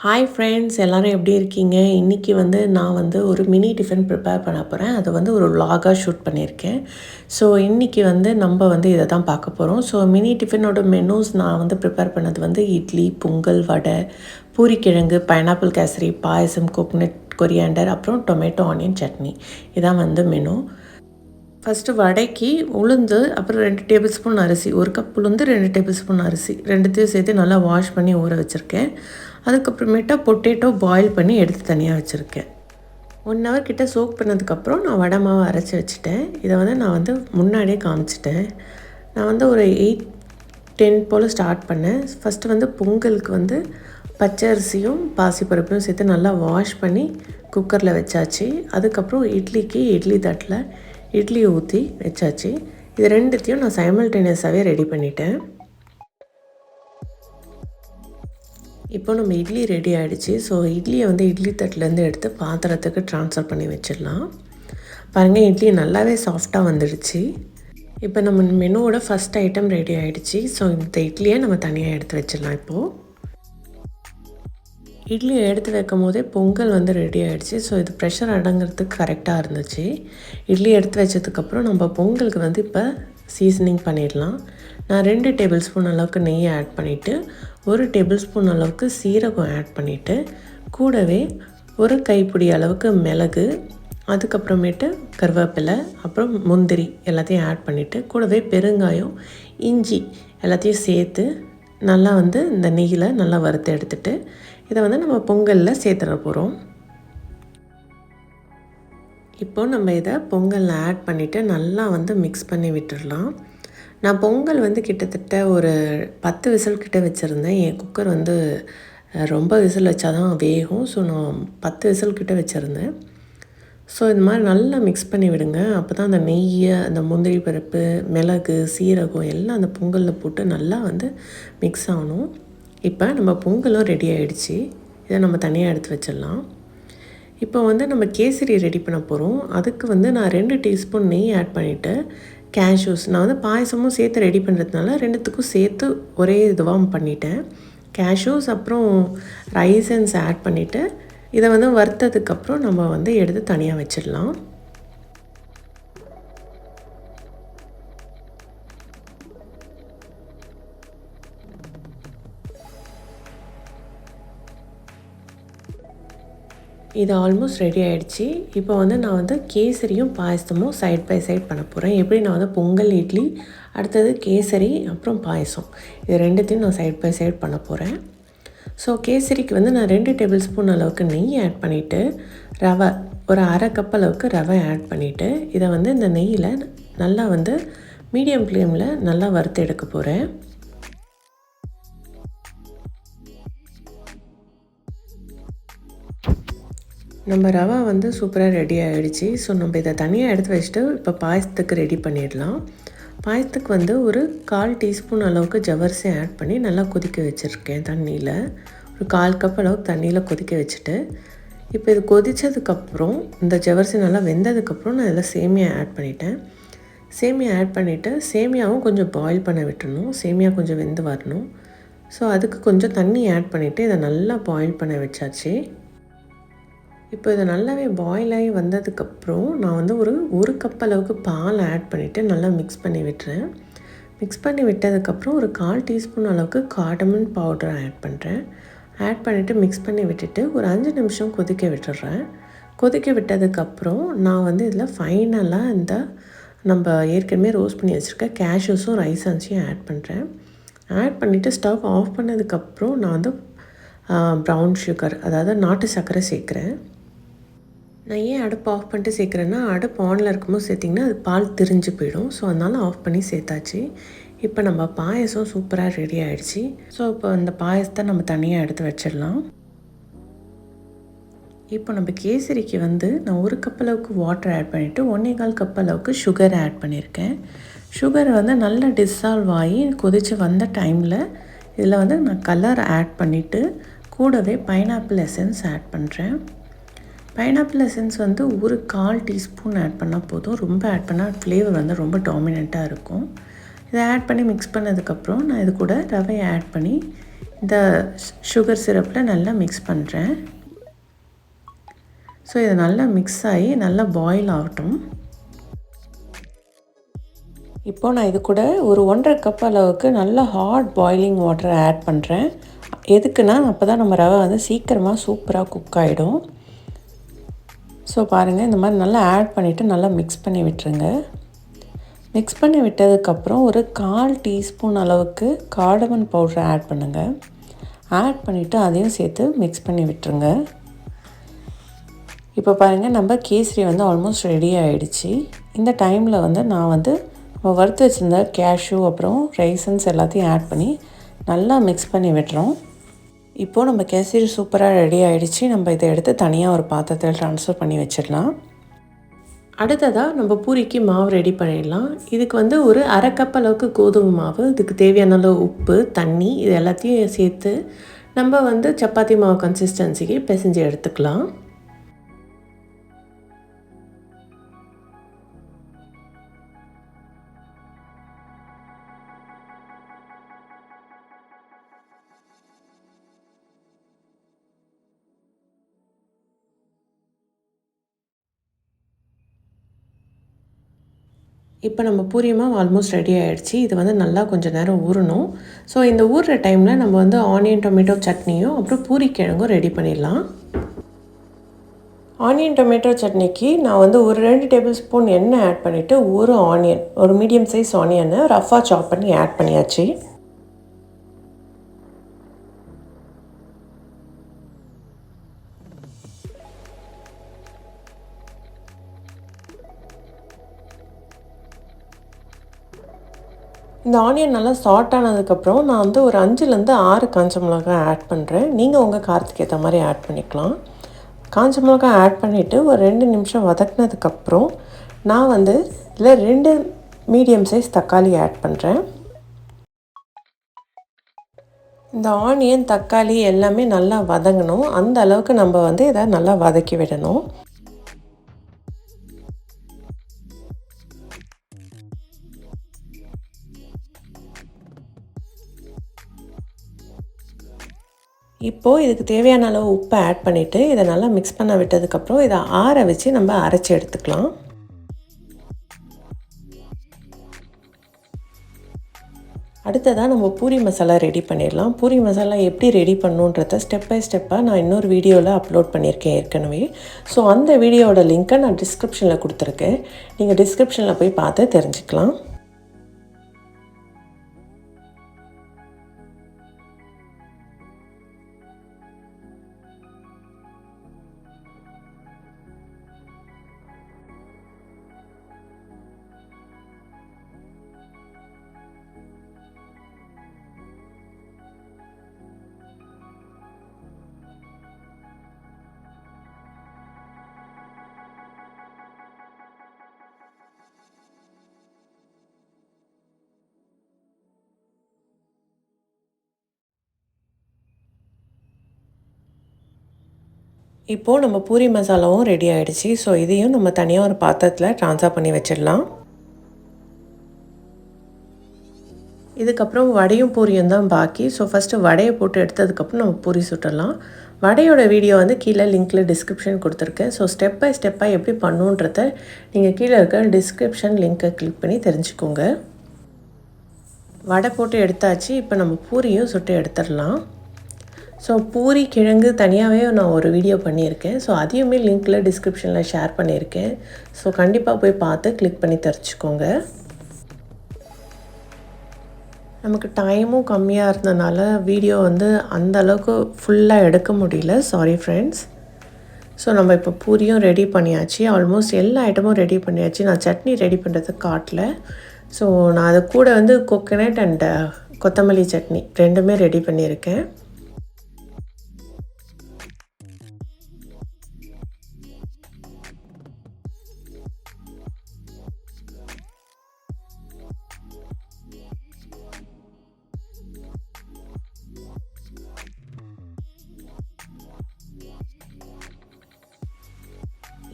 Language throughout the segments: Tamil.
ஹாய் ஃப்ரெண்ட்ஸ், எல்லோரும் எப்படி இருக்கீங்க? இன்றைக்கி நான் ஒரு மினி டிஃபன் ப்ரிப்பேர் பண்ண போகிறேன். அதை ஒரு vlog-ஆ ஷூட் பண்ணியிருக்கேன். ஸோ இன்றைக்கி நம்ம இதை தான் பார்க்க போகிறோம். ஸோ மினி டிஃபனோட மெனூஸ் நான் ப்ரிப்பேர் பண்ணது இட்லி, பொங்கல், வடை, பூரிக்கிழங்கு, பைனாப்பிள் கேசரி, பாயசம், கோகனட் கொரியாண்டர், அப்புறம் டொமேட்டோ ஆனியன் சட்னி. இதான் மெனு. ஃபஸ்ட்டு வடைக்கு உளுந்து, அப்புறம் 2 டேபிள் ஸ்பூன் அரிசி, 1 கப் உளுந்து, 2 டேபிள் ஸ்பூன் அரிசி, ரெண்டுத்தையும் சேர்த்து நல்லா வாஷ் பண்ணி ஊற வச்சுருக்கேன். அதுக்கப்புறமேட்டா பொட்டேட்டோ பாயில் பண்ணி எடுத்து தனியாக வச்சுருக்கேன். 1 ஹவர் கிட்ட சோக் பண்ணதுக்கப்புறம் நான் வடை மாவை அரைச்சி வச்சுட்டேன். இதை நான் முன்னாடியே காமிச்சிட்டேன். நான் ஒரு 8-10 போல் ஸ்டார்ட் பண்ணேன். ஃபஸ்ட்டு பொங்கலுக்கு பச்சை அரிசியும் பாசிப்பருப்பையும் சேர்த்து நல்லா வாஷ் பண்ணி குக்கரில் வச்சாச்சு. அதுக்கப்புறம் இட்லிக்கு இட்லி தட்டில் இட்லி ஊற்றி வச்சாச்சு. இது ரெண்டுத்தையும் நான் சைமல்டேனியஸாகவே ரெடி பண்ணிட்டேன். இப்போ நம்ம இட்லி ரெடி ஆகிடுச்சு. ஸோ இட்லியை இட்லி தட்டிலேருந்து எடுத்து பாத்திரத்துக்கு ட்ரான்ஸ்ஃபர் பண்ணி வச்சிடலாம். பாருங்கள், இட்லி நல்லாவே சாஃப்டாக வந்துடுச்சு. இப்போ நம்ம மெனுவோட ஃபஸ்ட் ஐட்டம் ரெடி ஆகிடுச்சு. ஸோ இந்த இட்லியை நம்ம தனியாக எடுத்து வச்சிடலாம். இப்போது இட்லியை எடுத்து வைக்கும் போதே பொங்கல் ரெடி ஆகிடுச்சு. ஸோ இது ப்ரெஷர் அடங்கிறதுக்கு கரெக்டாக இருந்துச்சு. இட்லி எடுத்து வச்சதுக்கப்புறம் நம்ம பொங்கலுக்கு இப்போ சீசனிங் பண்ணிடலாம். நான் 2 டேபிள் ஸ்பூன் அளவுக்கு நெய் ஆட் பண்ணிவிட்டு, 1 டேபிள் ஸ்பூன் அளவுக்கு சீரகம் ஆட் பண்ணிவிட்டு, கூடவே 1 கைப்பிடி அளவுக்கு மிளகு, அதுக்கப்புறமேட்டு கருவேப்பிலை, அப்புறம் முந்திரி எல்லாத்தையும் ஆட் பண்ணிவிட்டு, கூடவே பெருங்காயம், இஞ்சி எல்லாத்தையும் சேர்த்து நல்லா இந்த நெய்யில் நல்லா வறுத்து எடுத்துகிட்டு இதை நம்ம பொங்கலில் சேர்த்துட போகிறோம். இப்போது நம்ம இதை பொங்கலில் ஆட் பண்ணிவிட்டு நல்லா மிக்ஸ் பண்ணி விட்டுடலாம். நான் பொங்கல் கிட்டத்தட்ட ஒரு 10 விசில் கிட்ட வச்சுருந்தேன். என் குக்கர் ரொம்ப விசில் வச்சா தான் வேகும். ஸோ நான் 10 விசில் கிட்ட வச்சுருந்தேன். ஸோ இந்த மாதிரி நல்லா மிக்ஸ் பண்ணி விடுங்க. அப்போ தான் அந்த நெய், அந்த முந்திரி பருப்பு, மிளகு, சீரகம் எல்லாம் அந்த பொங்கலில் போட்டு நல்லா மிக்ஸ் ஆகணும். இப்போ நம்ம பொங்கலும் ரெடி ஆகிடுச்சு. இதை நம்ம தனியாக எடுத்து வச்சிடலாம். இப்போ நம்ம கேசரி ரெடி பண்ண போகிறோம். அதுக்கு நான் 2 டீஸ்பூன் நெய் ஆட் பண்ணிவிட்டு, கேஷ்யூஸ், நான் பாயசமும் சேர்த்து ரெடி பண்ணுறதுனால 2த்துக்கும் சேர்த்து ஒரே இதுவாக பண்ணிட்டேன். கேஷ்யூஸ் அப்புறம் ரைசன்ஸ் ஆட் பண்ணிவிட்டு இதை வறுத்ததுக்கப்புறம் நம்ம எடுத்து தனியாக வச்சிடலாம். இது ஆல்மோஸ்ட் ரெடி ஆகிடுச்சு. இப்போ நான் கேசரியும் பாயசமும் சைட் பை சைட் பண்ண போகிறேன். எப்படி நான் பொங்கல், இட்லி, அடுத்தது கேசரி, அப்புறம் பாயசம், இது ரெண்டுத்தையும் நான் சைட் பை சைட் பண்ண போகிறேன். ஸோ கேசரிக்கு நான் 2 டேபிள் ஸ்பூன் அளவுக்கு நெய் ஆட் பண்ணிவிட்டு, ரவை ஒரு அரை கப் அளவுக்கு ரவை ஆட் பண்ணிவிட்டு, இதை இந்த நெய்யில் நல்லா மீடியம் ஃப்ளேமில் நல்லா வறுத்து எடுக்க போகிறேன். நம்ம ரவை சூப்பராக ரெடி ஆகிடுச்சு. ஸோ நம்ம இதை தனியாக எடுத்து வச்சுட்டு இப்போ பாயசத்துக்கு ரெடி பண்ணிடலாம். பாயசத்துக்கு ஒரு 1/4 டீஸ்பூன் அளவுக்கு ஜவ்வரிசி ஆட் பண்ணி நல்லா கொதிக்க வச்சுருக்கேன். தண்ணியில் ஒரு 1/4 கப் அளவுக்கு தண்ணியில் கொதிக்க வச்சுட்டு, இப்போ இது கொதித்ததுக்கப்புறம் இந்த ஜவ்வரிசி நல்லா வெந்ததுக்கப்புறம் நான் இதில் சேமியா ஆட் பண்ணிட்டேன். சேமியா ஆட் பண்ணிவிட்டு சேமியாவும் கொஞ்சம் பாயில் பண்ண விட்டுணும். சேமியா கொஞ்சம் வெந்து வரணும். ஸோ அதுக்கு கொஞ்சம் தண்ணி ஆட் பண்ணிவிட்டு இதை நல்லா பாயில் பண்ண வச்சாச்சு. இப்போ இதை நல்லாவே பாயில் ஆகி வந்ததுக்கப்புறம் நான் ஒரு கப் அளவுக்கு பால் ஆட் பண்ணிவிட்டு நல்லா மிக்ஸ் பண்ணி விட்டுறேன். மிக்ஸ் பண்ணி விட்டதுக்கப்புறம் ஒரு 1/4 டீஸ்பூன் அளவுக்கு கார்டமன் பவுடர் ஆட் பண்ணுறேன். ஆட் பண்ணிவிட்டு மிக்ஸ் பண்ணி விட்டுட்டு ஒரு 5 நிமிஷம் கொதிக்க விட்டுடுறேன். கொதிக்க விட்டதுக்கப்புறம் நான் இதில் ஃபைனலாக இந்த நம்ம ஏற்கனவே ரோஸ்ட் பண்ணி வச்சுருக்க கேஷ்யூஸும் ரைசன்ஸையும் ஆட் பண்ணுறேன். ஆட் பண்ணிவிட்டு ஸ்டவ் ஆஃப் பண்ணதுக்கப்புறம் நான் ப்ரௌன் சுகர், அதாவது நாட்டு சர்க்கரை சேர்க்குறேன். நான் ஏன் அடுப்பு ஆஃப் பண்ணிட்டு சேர்க்குறேன்னா, அடுப்பு ஆனில் இருக்கும்போது சேர்த்திங்கன்னா அது பால் திரிஞ்சு போயிடும். ஸோ அதனால் ஆஃப் பண்ணி சேர்த்தாச்சு. இப்போ நம்ம பாயசம் சூப்பராக ரெடி ஆகிடுச்சு. ஸோ இப்போ அந்த பாயசத்தை நம்ம தனியாக எடுத்து வச்சிடலாம். இப்போ நம்ம கேசரிக்கு நான் 1 கப் அளவுக்கு வாட்டர் ஆட் பண்ணிவிட்டு 1/4 கப் அளவுக்கு சுகர் ஆட் பண்ணியிருக்கேன். சுகர் நல்லா டிசால்வ் ஆகி கொதித்து வந்த டைமில் இதில் நான் கலர் ஆட் பண்ணிவிட்டு கூடவே பைனாப்பிள் எசன்ஸ் ஆட் பண்ணுறேன். பைனாப்பிள் எசன்ஸ் ஒரு 1/4 டீஸ்பூன் ஆட் பண்ணால் போதும். ரொம்ப ஆட் பண்ணால் ஃப்ளேவர் ரொம்ப டாமினண்ட்டாக இருக்கும். இதை ஆட் பண்ணி மிக்ஸ் பண்ணதுக்கப்புறம் நான் இது கூட ரவையை ஆட் பண்ணி இந்த சுகர் சிரப்பில் நல்லா மிக்ஸ் பண்ணுறேன். ஸோ இது நல்லா மிக்ஸ் ஆகி நல்லா பாயில் ஆகட்டும். இப்போது நான் இது கூட ஒரு 1.5 கப் அளவுக்கு நல்ல ஹாட் பாயிலிங் வாட்டரை ஆட் பண்ணுறேன். எதுக்குன்னா அப்போ தான் நம்ம ரவை வந்து சீக்கிரமாக சூப்பராக குக் ஆகிடும். ஸோ பாருங்கள், இந்த மாதிரி நல்லா ஆட் பண்ணிவிட்டு நல்லா மிக்ஸ் பண்ணி விட்டுருங்க. மிக்ஸ் பண்ணி விட்டதுக்கப்புறம் ஒரு 1/4 டீஸ்பூன் அளவுக்கு கார்டமன் பவுடரை ஆட் பண்ணுங்கள். ஆட் பண்ணிவிட்டு அதையும் சேர்த்து மிக்ஸ் பண்ணி விட்டுருங்க. இப்போ பாருங்கள், நம்ம கேசரி வந்து ஆல்மோஸ்ட் ரெடி ஆகிடுச்சு. இந்த டைமில் வந்து நான் வந்து நம்ம வறுத்து வச்சுருந்த கேஷ்யூ அப்புறம் ரைசன்ஸ் எல்லாத்தையும் ஆட் பண்ணி நல்லா மிக்ஸ் பண்ணி விட்டுறோம். இப்போது நம்ம கேசரி சூப்பராக ரெடி ஆகிடுச்சு. நம்ம இதை எடுத்து தனியாக ஒரு பாத்திரத்தில் ட்ரான்ஸ்ஃபர் பண்ணி வச்சிடலாம். அடுத்ததாக நம்ம பூரிக்கு மாவு ரெடி பண்ணிடலாம். இதுக்கு வந்து ஒரு 1/2 கப் அளவுக்கு கோதுமை மாவு, இதுக்கு தேவையான அளவு உப்பு, தண்ணி இது எல்லாத்தையும் சேர்த்து நம்ம வந்து சப்பாத்தி மாவு கன்சிஸ்டன்சிக்கு பிசைஞ்சு எடுத்துக்கலாம். இப்போ நம்ம பூரி மாவு ஆல்மோஸ்ட் ரெடி ஆகிடுச்சு. இது வந்து நல்லா கொஞ்சம் நேரம் ஊறணும். ஸோ இந்த ஊறுற டைமில் நம்ம வந்து ஆனியன் டொமேட்டோ சட்னியும் அப்புறம் பூரி கிழங்கும் ரெடி பண்ணிடலாம். ஆனியன் டொமேட்டோ சட்னிக்கு நான் வந்து ஒரு 2 டேபிள் ஸ்பூன் எண்ணெய் ஆட் பண்ணிவிட்டு ஒரு மீடியம் சைஸ் ஆனியனை ரஃபாக சாப் பண்ணி ஆட் பண்ணியாச்சு. இந்த ஆனியன் நல்லா சாட் ஆனதுக்கப்புறம் நான் வந்து ஒரு 5லேருந்து 6 காஞ்ச மிளகாய் ஆட் பண்ணுறேன். நீங்கள் உங்கள் காரத்துக்கு ஏற்ற மாதிரி ஆட் பண்ணிக்கலாம். காஞ்ச மிளகாய் ஆட் பண்ணிவிட்டு ஒரு 2 நிமிஷம் வதக்கினதுக்கப்புறம் நான் வந்து இதில் 2 மீடியம் சைஸ் தக்காளி ஆட் பண்ணுறேன். இந்த ஆனியன் தக்காளி எல்லாமே நல்லா வதங்கணும். அந்த அளவுக்கு நம்ம வந்து இதை நல்லா வதக்கி விடணும். இப்போது இதுக்கு தேவையான அளவு உப்பை ஆட் பண்ணிவிட்டு இதை நல்லா மிக்ஸ் பண்ண விட்டதுக்கப்புறம் இதை ஆற வச்சு நம்ம அரைச்சி எடுத்துக்கலாம். அடுத்ததாக நம்ம பூரி மசாலா ரெடி பண்ணிடலாம். பூரி மசாலா எப்படி ரெடி பண்ணணுன்றத ஸ்டெப் பை ஸ்டெப்பாக நான் இன்னொரு வீடியோவில் அப்லோட் பண்ணியிருக்கேன் ஏற்கனவே. ஸோ அந்த வீடியோவோட லிங்க்கை நான் டிஸ்கிரிப்ஷனில் கொடுத்துருக்கேன். நீங்கள் டிஸ்கிரிப்ஷனில் போய் பார்த்து தெரிஞ்சுக்கலாம். இப்போது நம்ம பூரி மசாலாவும் ரெடி ஆகிடுச்சு. ஸோ இதையும் நம்ம தனியாக ஒரு பாத்திரத்தில் ட்ரான்ஸ்ஃபர் பண்ணி வச்சிடலாம். இதுக்கப்புறம் வடையும் பூரியும் தான் பாக்கி. ஸோ ஃபஸ்ட்டு வடையை போட்டு எடுத்ததுக்கப்புறம் நம்ம பூரி சுட்டலாம். வடையோட வீடியோ வந்து கீழே லிங்க்கில் டிஸ்கிரிப்ஷன் கொடுத்துருக்கேன். ஸோ ஸ்டெப் பை ஸ்டெப்பாக எப்படி பண்ணுன்றத நீங்கள் கீழே இருக்க டிஸ்கிரிப்ஷன் லிங்க்கை கிளிக் பண்ணி தெரிஞ்சுக்கோங்க. வடை போட்டு எடுத்தாச்சு. இப்போ நம்ம பூரியும் சுட்டு எடுத்துடலாம். ஸோ பூரி கிழங்கு தனியாகவே நான் ஒரு வீடியோ பண்ணியிருக்கேன். ஸோ அதையுமே லிங்க்கில் டிஸ்கிரிப்ஷனில் ஷேர் பண்ணியிருக்கேன். ஸோ கண்டிப்பாக போய் பார்த்து கிளிக் பண்ணி தெரிஞ்சுக்கோங்க. நமக்கு டைமும் கம்மியாக இருந்தனால வீடியோ வந்து அந்த அளவுக்கு ஃபுல்லாக எடுக்க முடியல. Sorry friends. ஸோ நம்ம இப்போ பூரியும் ரெடி பண்ணியாச்சு. ஆல்மோஸ்ட் எல்லா ஐட்டமும் ரெடி பண்ணியாச்சு. நான் சட்னி ரெடி பண்ணுறதுக்கு காட்டல. ஸோ நான் அது கூட வந்து கோகனட் அண்ட் கொத்தமல்லி சட்னி ரெண்டுமே ரெடி பண்ணியிருக்கேன்.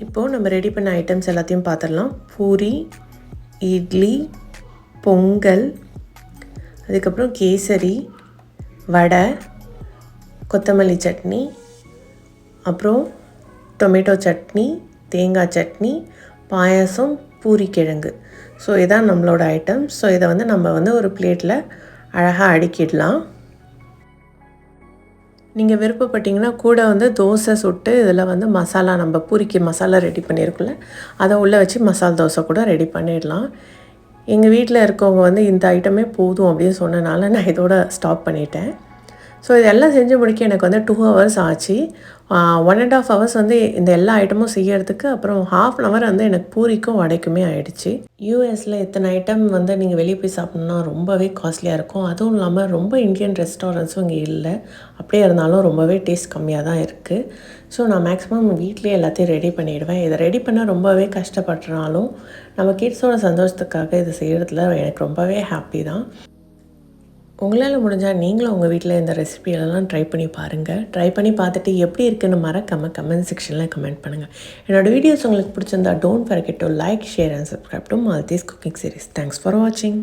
இப்போது நம்ம ரெடி பண்ண ஐட்டம்ஸ் எல்லாத்தையும் பார்த்துடலாம். பூரி, இட்லி, பொங்கல், அதுக்கப்புறம் கேசரி, வடை, கொத்தமல்லி சட்னி, அப்புறம் டொமேட்டோ சட்னி, தேங்காய் சட்னி, பாயாசம், பூரி கிழங்கு. ஸோ இதான் நம்மளோட ஐட்டம். ஸோ இதை வந்து நம்ம வந்து ஒரு பிளேட்டில் அழகாக அடுக்கிடலாம். நீங்கள் விருப்பப்பட்டீங்கன்னா கூட வந்து தோசை சுட்டு இதில் வந்து மசாலா, நம்ம பூரிக்கு மசாலா ரெடி பண்ணியிருக்குல்ல, அதை உள்ளே வச்சு மசாலா தோசை கூட ரெடி பண்ணிடலாம். எங்கள் வீட்டில் இருக்கவங்க வந்து இந்த ஐட்டமே போதும் அப்படின்னு சொன்னனால நான் இதோட ஸ்டாப் பண்ணிட்டேன். ஸோ இதெல்லாம் செஞ்சு முடிக்க எனக்கு வந்து 2 ஹவர்ஸ் ஆச்சு. 1.5 ஹவர்ஸ் வந்து இந்த எல்லா ஐட்டமும் செய்யறதுக்கு, அப்புறம் 1/2 ஹவர் வந்து எனக்கு பூரிக்கும் வடைக்குமே ஆகிடுச்சு. யூஎஸில் இத்தனை ஐட்டம் வந்து நீங்கள் வெளியே போய் சாப்பிட்ணுன்னா ரொம்பவே காஸ்ட்லியாக இருக்கும். அதுவும் இல்லாமல் ரொம்ப இந்தியன் ரெஸ்டாரண்ட்ஸும் இங்கே இல்லை. அப்படியே இருந்தாலும் ரொம்பவே டேஸ்ட் கம்மியாக தான் இருக்குது. ஸோ நான் மேக்ஸிமம் வீட்லேயே எல்லாத்தையும் ரெடி பண்ணிவிடுவேன். இதை ரெடி பண்ண ரொம்பவே கஷ்டப்படுறனாலும் நம்ம கிட்ஸோட சந்தோஷத்துக்காக இதை செய்கிறதுல எனக்கு ரொம்பவே ஹாப்பி தான். உங்களால் முடிஞ்சால் நீங்களும் உங்கள் வீட்டில் இந்த ரெசிபியெல்லாம் ட்ரை பண்ணி பாருங்கள். ட்ரை பண்ணி பார்த்துட்டு எப்படி இருக்குன்னு மறக்காமல் கமெண்ட் செக்ஷனில் கமெண்ட் பண்ணுங்கள். என்னோடய வீடியோஸ் உங்களுக்கு பிடிச்சிருந்தா don't forget to like, share and subscribe to Maldives cooking series. Thanks for வாட்சிங்.